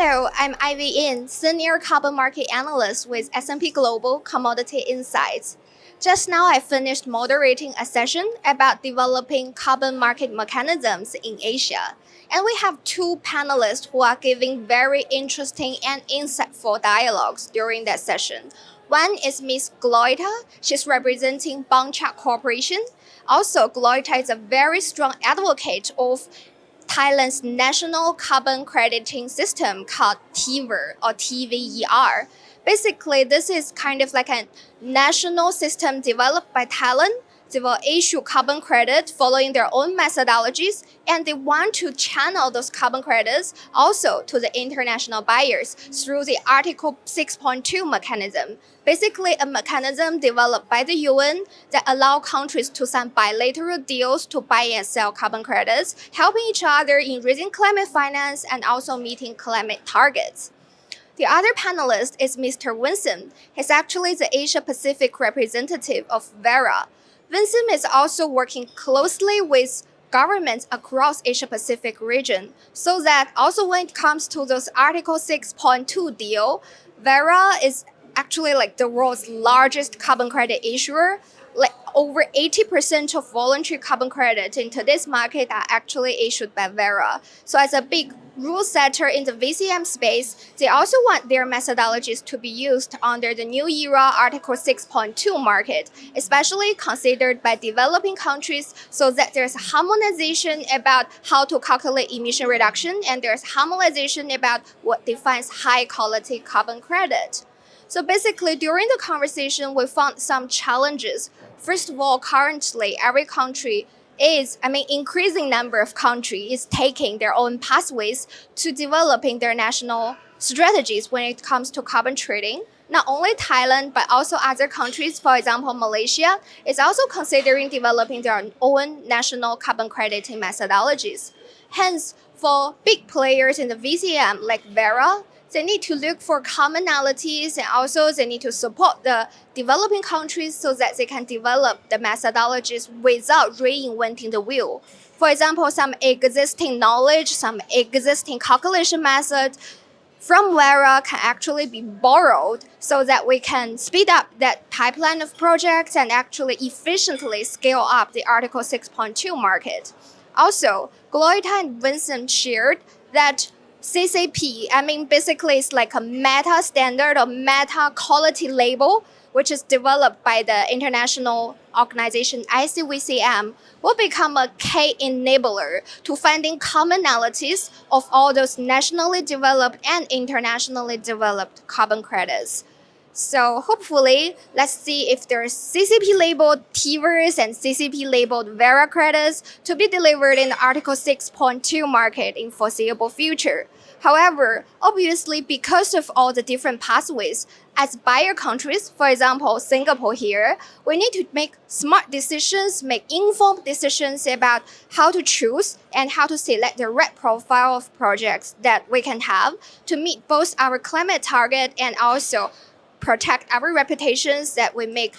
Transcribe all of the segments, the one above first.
Hello, I'm Ivy In, Senior Carbon Market Analyst with S&P Global Commodity Insights. Just now I finished moderating a session about developing carbon market mechanisms in Asia. And we have two panelists who are giving very interesting and insightful dialogues during that session. One is Ms. Gloita. She's representing Bangchak Corporation. Also, Gloita is a very strong advocate of Thailand's national carbon crediting system called TVER or TVER. Basically, this is kind of like a national system developed by Thailand. They will issue carbon credit following their own methodologies, and they want to channel those carbon credits also to the international buyers through the Article 6.2 mechanism. Basically, a mechanism developed by the UN that allow countries to sign bilateral deals to buy and sell carbon credits, helping each other in raising climate finance and also meeting climate targets. The other panelist is Mr. Vincent. He's actually the Asia Pacific representative of Verra. Vincent is also working closely with governments across Asia Pacific region so that also when it comes to those Article 6.2 deal, Verra is actually like the world's largest carbon credit issuer. Like over 80% of voluntary carbon credit in today's market are actually issued by Verra. So as a big rule setter in the VCM space, they also want their methodologies to be used under the new era Article 6.2 market, especially considered by developing countries so that there's harmonization about how to calculate emission reduction and there's harmonization about what defines high quality carbon credit. So basically, during the conversation, we found some challenges. First of all, currently, every country increasing number of countries is taking their own pathways to developing their national strategies when it comes to carbon trading. Not only Thailand, but also other countries, for example, Malaysia, is also considering developing their own national carbon crediting methodologies. Hence, for big players in the VCM like Verra, they need to look for commonalities and also they need to support the developing countries so that they can develop the methodologies without reinventing the wheel. For example, some existing knowledge, some existing calculation method from Verra can actually be borrowed so that we can speed up that pipeline of projects and actually efficiently scale up the Article 6.2 market. Also, Gloita and Vincent shared that CCP, basically it's like a meta standard or meta quality label, which is developed by the international organization ICVCM, will become a key enabler to finding commonalities of all those nationally developed and internationally developed carbon credits. So hopefully, let's see if there's CCP-labeled TVERs and CCP-labeled Verra credits to be delivered in the Article 6.2 market in foreseeable future. However, obviously, because of all the different pathways, as buyer countries, for example, Singapore here, we need to make smart decisions, make informed decisions about how to choose and how to select the right profile of projects that we can have to meet both our climate target and also protect our reputations, that we make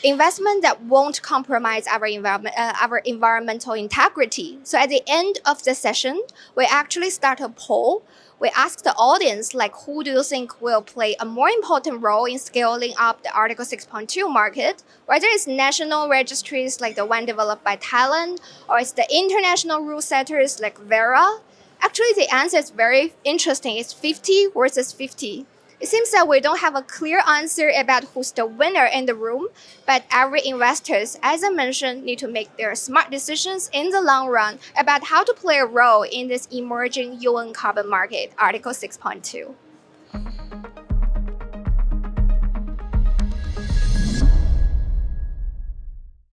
investment that won't compromise our environmental integrity. So at the end of the session, we actually start a poll. We ask the audience, who do you think will play a more important role in scaling up the Article 6.2 market? Whether it's national registries like the one developed by Thailand, or it's the international rule setters like Verra. Actually, the answer is very interesting. It's 50 versus 50. It seems that we don't have a clear answer about who's the winner in the room, but every investors, as I mentioned, need to make their smart decisions in the long run about how to play a role in this emerging UN carbon market, Article 6.2.